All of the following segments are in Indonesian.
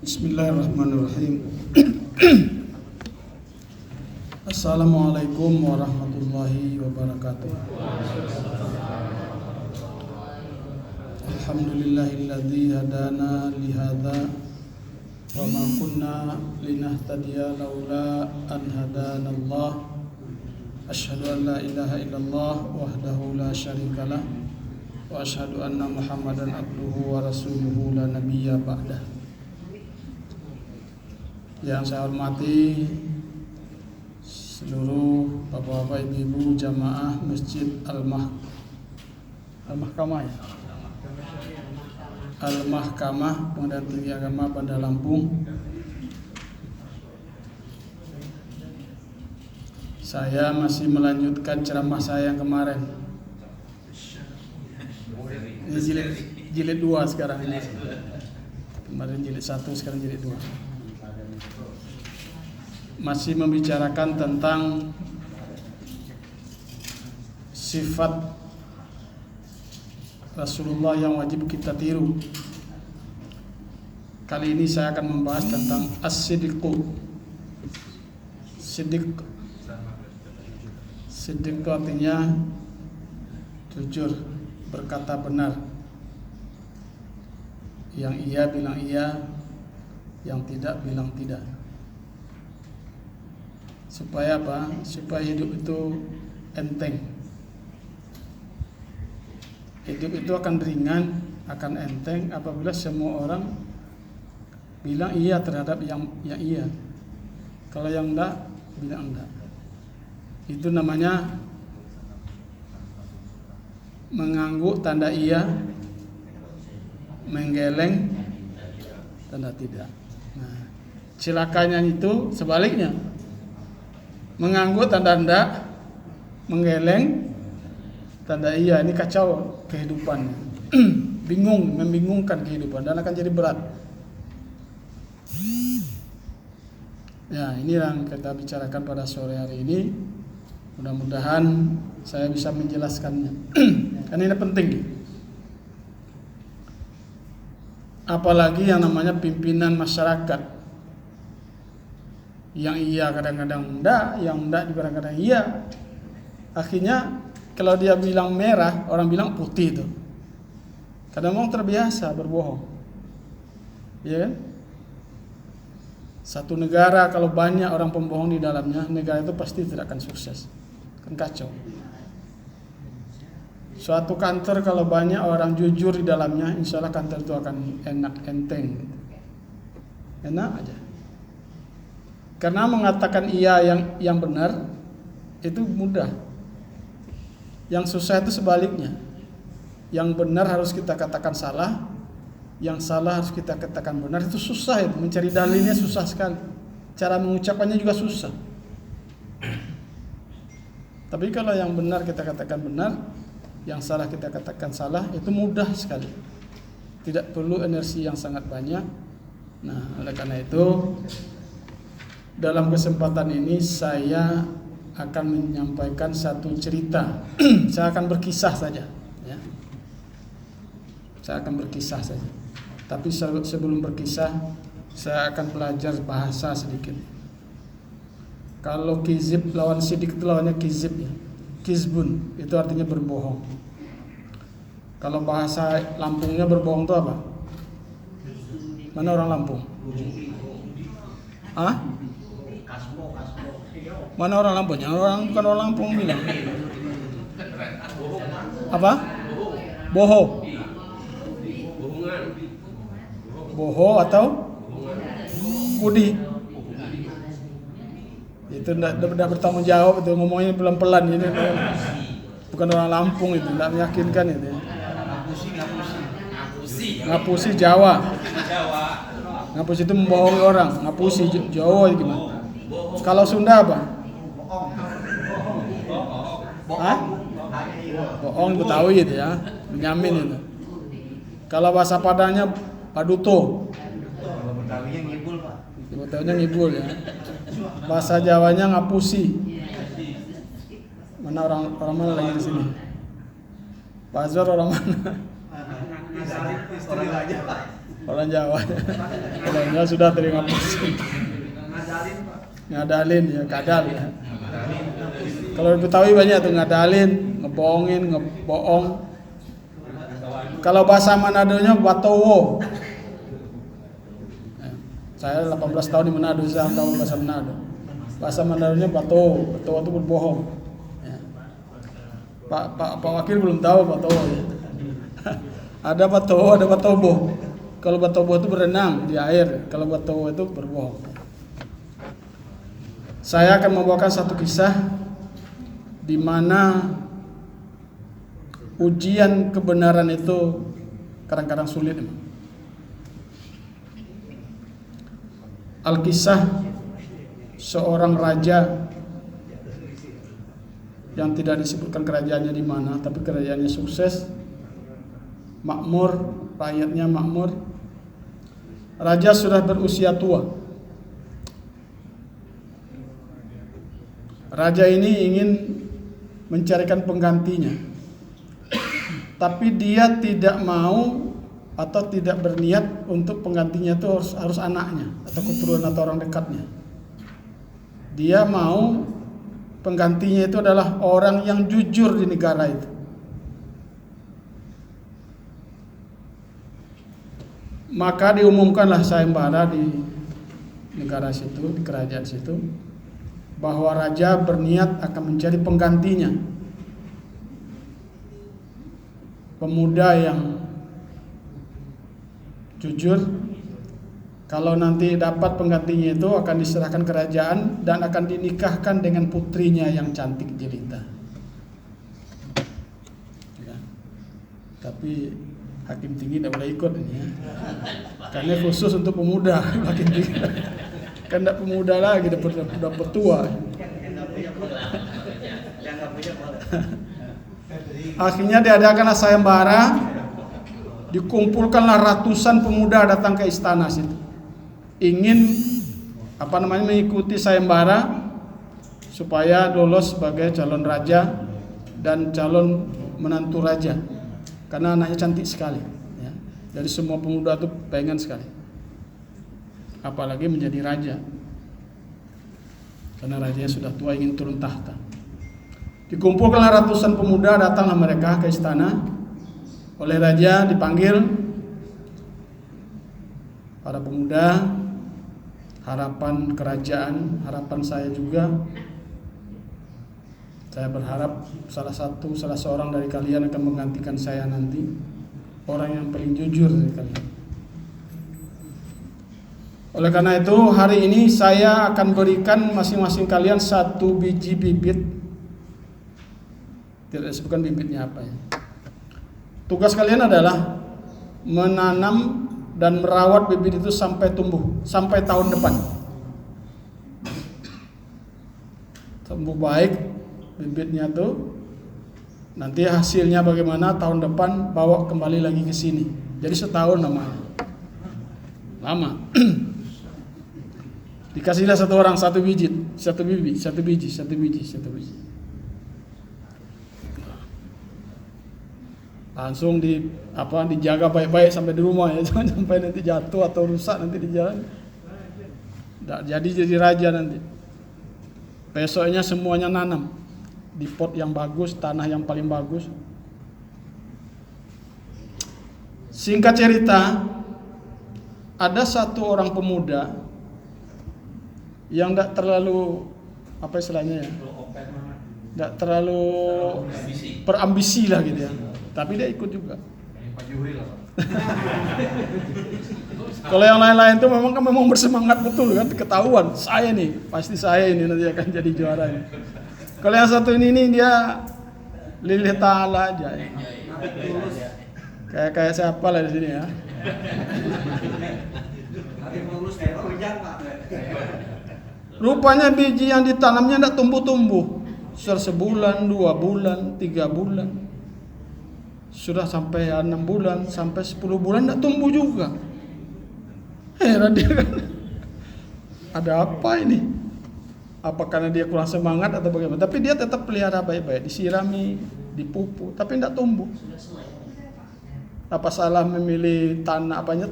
Bismillahirrahmanirrahim. Assalamualaikum warahmatullahi wabarakatuh. Alhamdulillahilladzi hadana lihadza wa ma kunna linahtadiya laula an hadanallah. Asyhadu an la ilaha illallah wahdahu la syarikalah wa asyhadu anna Muhammadan abduhu wa rasuluhu la nabiyya ba'dah. Yang saya hormati seluruh bapak-bapak, ibu-ibu jamaah Masjid Al-Mahkamah ya? Al-Mahkamah Pengadilan Tinggi Agama Bandar Lampung. Saya masih melanjutkan ceramah saya yang kemarin. Ini jilid 2 sekarang ini. Kemarin jilid 1, sekarang jilid 2. Masih membicarakan tentang sifat Rasulullah yang wajib kita tiru. Kali ini saya akan membahas tentang as-siddiqu. Siddiq itu artinya jujur, berkata benar. Yang iya bilang iya, yang tidak bilang tidak. Supaya apa? Supaya hidup itu enteng. Hidup itu akan ringan, akan enteng apabila semua orang bilang iya terhadap yang iya. Kalau yang enggak, bilang enggak. Itu namanya mengangguk tanda iya, menggeleng tanda tidak. Nah, celakanya itu sebaliknya. Mengangguk tanda enggak, menggeleng tanda iya. Ini kacau kehidupan. Membingungkan kehidupan dan akan jadi berat. Ya, ini yang kita bicarakan pada sore hari ini. Mudah-mudahan saya bisa menjelaskannya. Karena ini penting. Apalagi yang namanya pimpinan masyarakat. Yang iya kadang-kadang enggak, yang enggak juga kadang-kadang iya. Akhirnya kalau dia bilang merah, orang bilang putih itu. Kadang orang terbiasa berbohong. Iya kan? Satu negara kalau banyak orang pembohong di dalamnya, negara itu pasti tidak akan sukses. Kan kacau. Suatu kantor kalau banyak orang jujur di dalamnya, insya Allah kantor itu akan enak, enteng. Enak aja. Karena mengatakan iya yang benar itu mudah. Yang susah itu sebaliknya. Yang benar harus kita katakan salah, yang salah harus kita katakan benar. Itu susah, itu mencari dalilnya susah sekali. Cara mengucapkannya juga susah. Tapi kalau yang benar kita katakan benar, yang salah kita katakan salah, itu mudah sekali. Tidak perlu energi yang sangat banyak. Nah, oleh karena itu dalam kesempatan ini saya akan menyampaikan satu cerita. Saya akan berkisah saja, ya. Saya akan berkisah saja. Tapi sebelum berkisah, saya akan belajar bahasa sedikit. Kalau kizib lawan sidik itu lawannya kizib ya. Kizbun itu artinya berbohong. Kalau bahasa Lampungnya berbohong itu apa? Mana orang Lampung? Hah? Mana orang Lampung? Bukan orang Lampung bilang. Apa? Boho. Boho atau Budi. Itu udah bertanggung jawab itu, ngomongnya pelan-pelan ini. Bukan orang Lampung itu, tidak meyakinkan itu. Ngapusi Jawa. Ngapusi itu membohongi orang. Ngapusi Jawa gimana? Kalau Sunda apa? Hah? Bohong Betawi itu ya, Benyamin itu. Kalau bahasa Padangnya Paduto. Kalau Betawinya ngibul, Pak. Betawinya ngibul ya. Bahasa Jawanya ngapusi. Mana orang mana lagi di sini? Pak Azwar orang mana? Orang aja, Pak. Orang Jawa. Orang Jawa sudah teringat pusing. Ngadalin ya, kadal ya. Kalau di Betawi banyak tuh ngadalin, ngebohongin, ngebohong. Kalau bahasa Manadonya batowo. Saya 18 tahun di Manado, saya tahu bahasa Manado. Bahasa Manadonya batowo, batowo itu berbohong. Ya. Pak Wakil belum tahu batowo ya. Ada batowo, ada batobo. Kalau batobo itu berenang di air, kalau batowo itu berbohong. Saya akan membawakan satu kisah di mana ujian kebenaran itu kadang-kadang sulit. Alkisah seorang raja yang tidak disebutkan kerajaannya di mana, tapi kerajaannya sukses, makmur, rakyatnya makmur. Raja sudah berusia tua. Raja ini ingin mencarikan penggantinya, tapi dia tidak mau atau tidak berniat untuk penggantinya itu harus anaknya atau keturunan atau orang dekatnya. Dia mau penggantinya itu adalah orang yang jujur di negara itu. Maka diumumkanlah sayembara di negara situ, di kerajaan situ, bahwa raja berniat akan mencari penggantinya, pemuda yang jujur. Kalau nanti dapat penggantinya itu akan diserahkan kerajaan dan akan dinikahkan dengan putrinya yang cantik jelita. Ya. Tapi hakim tinggi tidak boleh ikut ini ya. Karena khusus untuk pemuda hakim tinggi. Kan tidak pemuda lagi, udah petua. Akhirnya diadakanlah sayembara, dikumpulkanlah ratusan pemuda datang ke istana situ. Ingin mengikuti sayembara supaya lolos sebagai calon raja dan calon menantu raja. Karena anaknya cantik sekali ya. Jadi semua pemuda itu pengen sekali, apalagi menjadi raja, karena rajanya sudah tua ingin turun tahta. Dikumpulkanlah ratusan pemuda, datanglah mereka ke istana. Oleh raja dipanggil para pemuda, harapan kerajaan, harapan saya juga. Saya berharap salah seorang dari kalian akan menggantikan saya nanti, orang yang paling jujur dari kalian. Oleh karena itu hari ini saya akan berikan masing-masing kalian 1 biji bibit. Tidak disebutkan bibitnya apa ya. Tugas kalian adalah menanam dan merawat bibit itu sampai tumbuh, sampai tahun depan. Tumbuh baik bibitnya tuh, nanti hasilnya bagaimana tahun depan bawa kembali lagi ke sini. Jadi setahun namanya. Lama. Dikasihlah satu orang 1 biji, 1 biji. Langsung dijaga baik-baik sampai di rumah ya, jangan sampai nanti jatuh atau rusak nanti di jalan. Jadi raja nanti. Besoknya semuanya nanam di pot yang bagus, tanah yang paling bagus. Singkat cerita, ada satu orang pemuda yang tidak terlalu tidak terlalu berambisi lah gitu ya. Tapi dia ikut juga. Kalau yang lain-lain itu memang bersemangat betul kan, ketahuan pasti saya ini nanti akan jadi juara ini. Kalau yang satu ini dia lilih ta'ala aja ya. Kayak siapa lah di sini ya. Rupanya biji yang ditanamnya tidak tumbuh-tumbuh. Sebulan, 2 bulan, 3 bulan. Sudah sampai 6 bulan, sampai 10 bulan tidak tumbuh juga. Heran dia kan. Ada apa ini? Apa karena dia kurang semangat atau bagaimana? Tapi dia tetap pelihara baik-baik, disirami, dipupuk, tapi tidak tumbuh. Apa salah memilih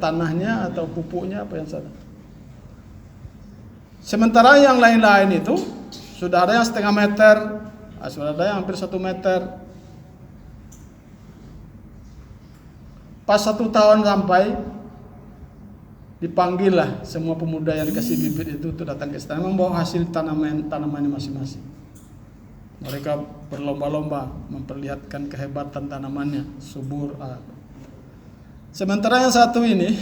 tanahnya atau pupuknya, apa yang salah? Sementara yang lain-lain itu sudah ada yang setengah meter, sudah ada yang hampir 1 meter. Pas 1 tahun sampai, dipanggillah semua pemuda yang dikasih bibit itu untuk datang ke istana membawa hasil tanamannya masing-masing. Mereka berlomba-lomba memperlihatkan kehebatan tanamannya, subur. Sementara yang satu ini,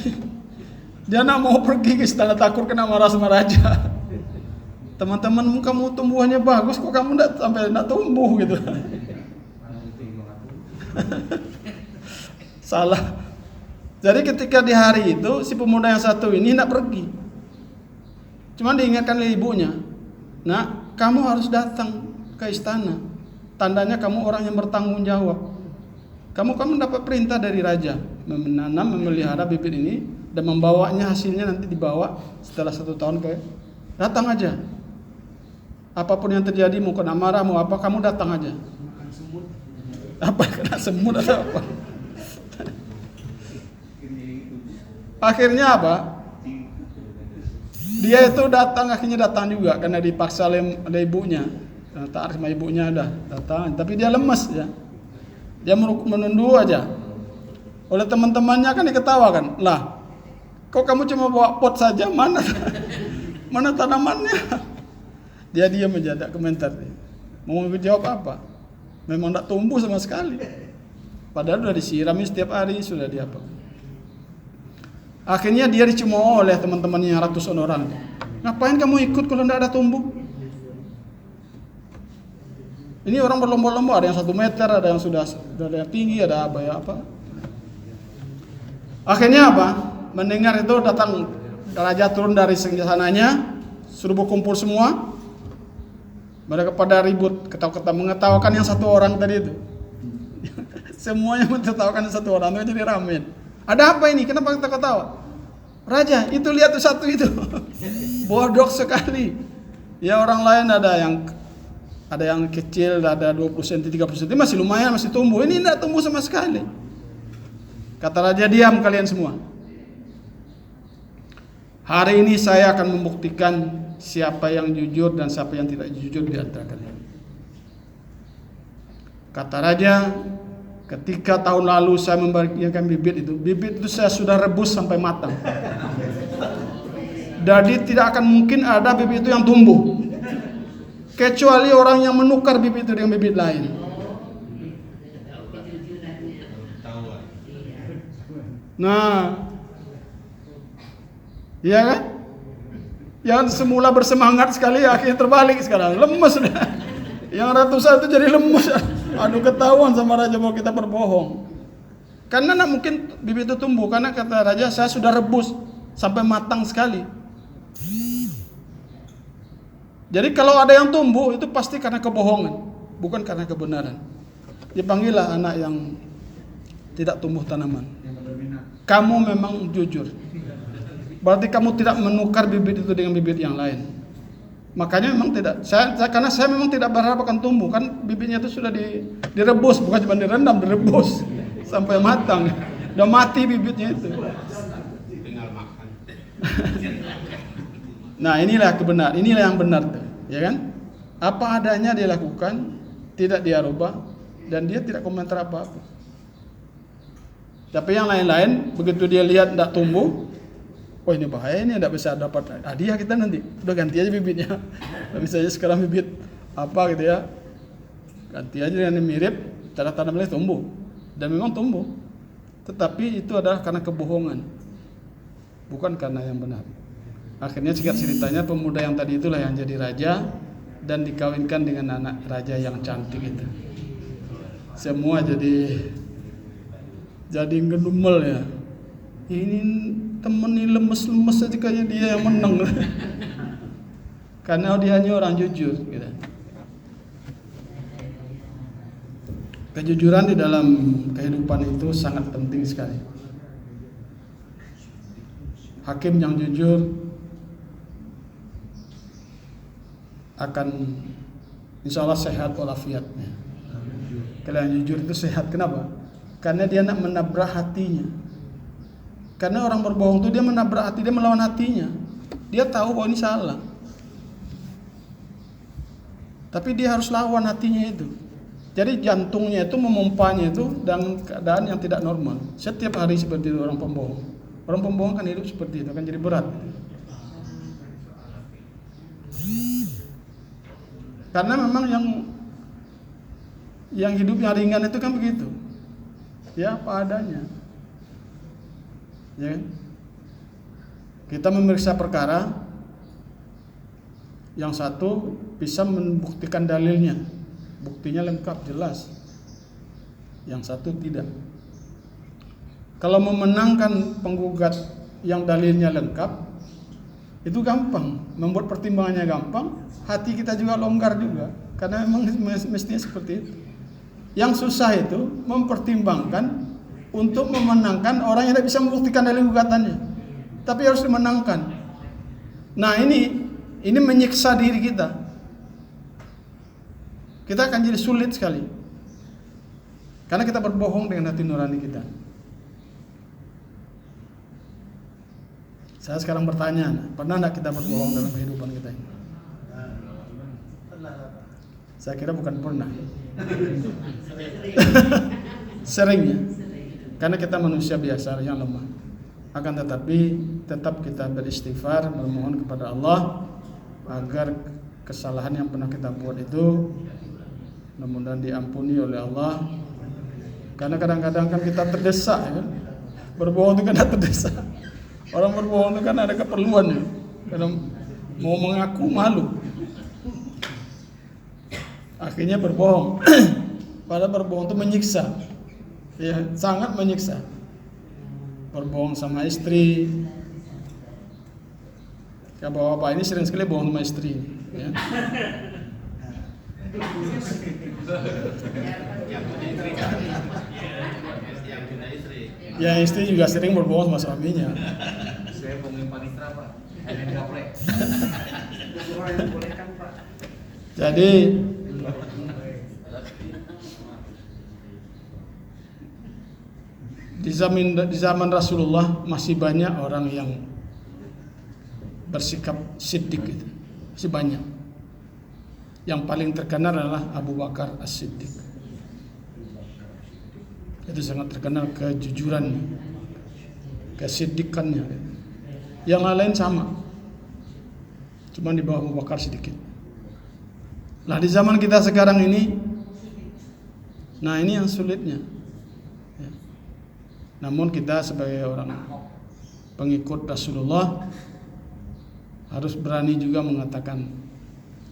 dia nak mau pergi ke istana, takut kena marah sama raja. Teman-teman, kamu tumbuhannya bagus, kok kamu sampai tumbuh gitu. Salah. Jadi ketika di hari itu si pemuda yang satu ini tidak pergi. Cuma diingatkan oleh ibunya, "Nak, kamu harus datang ke istana. Tandanya kamu orang yang bertanggung jawab. Kamu dapat perintah dari raja menanam, memelihara bibit ini dan membawanya, hasilnya nanti dibawa setelah 1 tahun ke datang aja. Apapun yang terjadi, mau kena marah, mau apa, kamu datang aja." Apa kena semut atau apa? Akhirnya apa? Dia itu akhirnya datang juga karena dipaksa oleh ibunya. Taat sama ibunya datang, tapi dia lemas ya. Dia menunduk aja. Oleh teman-temannya kan diketawakan. Lah, kok kamu cuma bawa pot saja? Mana tanamannya? Dia diam aja, tidak komentar. Mau jawab apa? Memang tidak tumbuh sama sekali. Padahal sudah disirami setiap hari, sudah diapa. Akhirnya dia dicemooh oleh teman-temannya ratusan orang. Ngapain kamu ikut kalau tidak ada tumbuh? Ini orang berlomba-lomba, ada yang 1 meter, ada yang sudah ada yang tinggi, ada apa. Akhirnya apa? Mendengar itu datang raja turun dari sananya, suruh berkumpul semua. Mereka pada ribut, ketawa-ketawa, mengetawakan yang 1 orang tadi itu. Semuanya mentertawakan yang 1 orang itu, jadi ramai. Ada apa ini? Kenapa kita ketawa? Raja, itu lihat tuh 1 itu. Bodoh sekali. Ya orang lain ada yang kecil, ada 20 cm, 30 cm, masih lumayan, masih tumbuh. Ini tidak tumbuh sama sekali. Kata raja, diam kalian semua. Hari ini saya akan membuktikan siapa yang jujur dan siapa yang tidak jujur di antara kalian. Kata raja, ketika tahun lalu saya membagikan bibit itu saya sudah rebus sampai matang. Jadi tidak akan mungkin ada bibit itu yang tumbuh, kecuali orang yang menukar bibit itu dengan bibit lain. Nah, iya kan? Yang semula bersemangat sekali akhirnya terbalik sekarang, lemes sudah. Yang ratusan itu jadi lemes. Aduh, ketahuan sama raja bahwa kita berbohong. Karena tidak mungkin bibit itu tumbuh, karena kata raja, saya sudah rebus sampai matang sekali. Jadi kalau ada yang tumbuh itu pasti karena kebohongan, bukan karena kebenaran. Dipanggillah anak yang tidak tumbuh tanaman. Kamu memang jujur. Berarti kamu tidak menukar bibit itu dengan bibit yang lain. Makanya memang tidak, karena saya memang tidak berharap akan tumbuh, kan bibitnya itu sudah direbus, bukan cuma direndam, direbus sampai matang. Udah mati bibitnya itu. Tinggal makan. Nah, inilah yang benar tuh, ya kan? Apa adanya dia lakukan, tidak dia rubah, dan dia tidak komentar apa-apa. Tapi yang lain-lain, begitu dia lihat tidak tumbuh, oh ini bahaya, ini tidak bisa dapat hadiah kita nanti. Udah ganti aja bibitnya. Tidak bisa aja sekarang bibit apa gitu ya. Ganti aja dengan yang mirip, cara tanamnya tumbuh. Dan memang tumbuh. Tetapi itu adalah karena kebohongan. Bukan karena yang benar. Akhirnya singkat ceritanya, pemuda yang tadi itulah yang jadi raja dan dikawinkan dengan anak raja yang cantik itu. Semua jadi ngedumel ya. Ini temen ini lemes-lemes aja kayaknya dia yang menang. Karena dia hanya orang jujur gitu. Kejujuran di dalam kehidupan itu sangat penting sekali. Hakim yang jujur akan insya Allah sehat walafiatnya. Kalau yang jujur itu sehat, kenapa? karena dia nak menabrak hatinya. Karena orang berbohong itu dia menabrak hati, dia melawan hatinya. Dia tahu bahwa ini salah, tapi dia harus lawan hatinya itu. Jadi jantungnya itu memompanya itu dalam keadaan yang tidak normal. Setiap hari seperti itu orang pembohong. Orang pembohong kan hidup seperti itu, akan jadi berat. Karena memang yang hidupnya ringan itu kan begitu. Ya apa adanya. Ya kan? Kita memeriksa perkara, yang satu bisa membuktikan dalilnya, buktinya lengkap jelas, yang satu tidak. Kalau memenangkan penggugat yang dalilnya lengkap, itu gampang, membuat pertimbangannya gampang, hati kita juga longgar juga, karena memang mestinya seperti itu. Yang susah itu mempertimbangkan untuk memenangkan orang yang tidak bisa membuktikan dalil gugatannya, tapi harus dimenangkan. Nah ini menyiksa diri kita. Kita akan jadi sulit sekali, karena kita berbohong dengan hati nurani kita. Saya sekarang bertanya, pernah tidak kita berbohong dalam kehidupan kita ini? Saya kira bukan pernah. Seringnya, karena kita manusia biasa yang lemah. Akan tetapi tetap kita beristighfar, memohon kepada Allah agar kesalahan yang pernah kita buat itu mudah-mudahan diampuni oleh Allah. Karena kadang-kadang kan kita terdesak, ya kan? Berbohong itu kan terdesak. Orang berbohong itu kan ada keperluannya. Karena mau mengaku malu, akhirnya berbohong. Padahal berbohong itu menyiksa, ya sangat menyiksa. Berbohong sama istri. Ya bapak-bapak ini sering sekali bohong sama istri, ya. Ya istri juga sering berbohong sama suaminya. Saya bohongin panitra Pak, hanya gaplek. Jadi di zaman Rasulullah masih banyak orang yang bersikap siddiq itu. Masih banyak. Yang paling terkenal adalah Abu Bakar As-Siddiq. Itu sangat terkenal kejujurannya, kesiddiqannya. Yang lain sama, cuma di bawah Abu Bakar sedikit. Nah di zaman kita sekarang ini, nah ini yang sulitnya. Ya. Namun kita sebagai orang pengikut Rasulullah harus berani juga mengatakan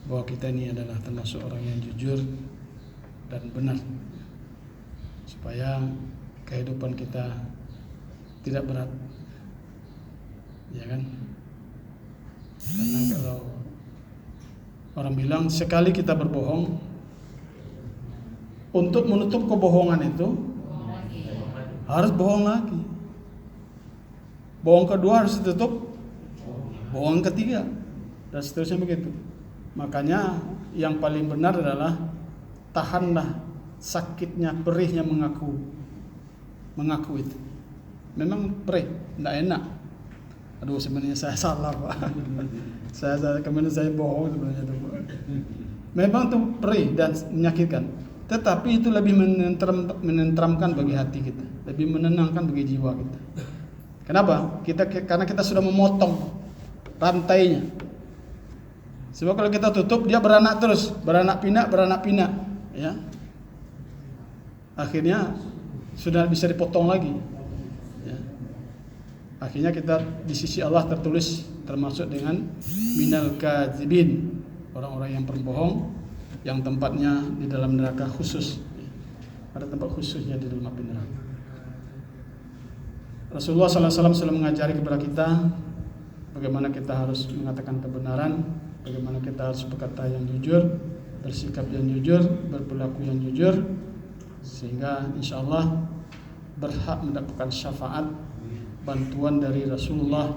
bahwa kita ini adalah termasuk orang yang jujur dan benar, supaya kehidupan kita tidak berat, ya kan? Karena kalau orang bilang sekali kita berbohong, untuk menutup kebohongan itu harus bohong lagi. Bohong kedua harus ditutup, bohong ketiga, dan seterusnya begitu. Makanya yang paling benar adalah tahanlah sakitnya, perihnya mengaku itu. Memang perih, tidak enak. Aduh sebenarnya saya salah Pak. Kemudian saya bohong sebenarnya itu Pak. Memang itu perih dan menyakitkan. Tetapi itu lebih menenteramkan bagi hati kita, lebih menenangkan bagi jiwa kita. Kenapa? Karena kita sudah memotong rantainya. Sebab kalau kita tutup dia beranak terus, beranak pinak, ya. Akhirnya sudah bisa dipotong lagi. Ya. Akhirnya kita di sisi Allah tertulis termasuk dengan minal kadzibin, orang-orang yang berbohong, yang tempatnya di dalam neraka khusus. Ada tempat khususnya di dalam api neraka. Rasulullah SAW selalu mengajari kepada kita bagaimana kita harus mengatakan kebenaran, bagaimana kita harus berkata yang jujur, bersikap yang jujur, berperilaku yang jujur, sehingga insya Allah berhak mendapatkan syafaat bantuan dari Rasulullah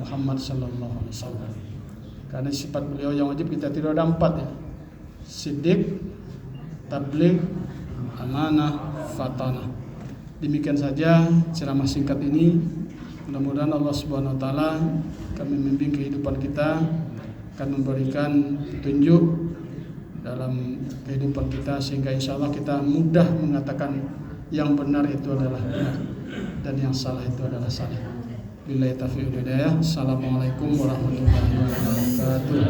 Muhammad SAW. Karena sifat beliau yang wajib kita tiru ada 4 ya: siddiq, tabligh, amanah, fatanah. Demikian saja ceramah singkat ini. Mudah-mudahan Allah Subhanahu wa taala akan membimbing kehidupan kita, akan memberikan petunjuk dalam kehidupan kita sehingga insya Allah kita mudah mengatakan yang benar itu adalah benar dan yang salah itu adalah salah. Billahi taufiq wal hidayah. Assalamualaikum warahmatullahi wabarakatuh.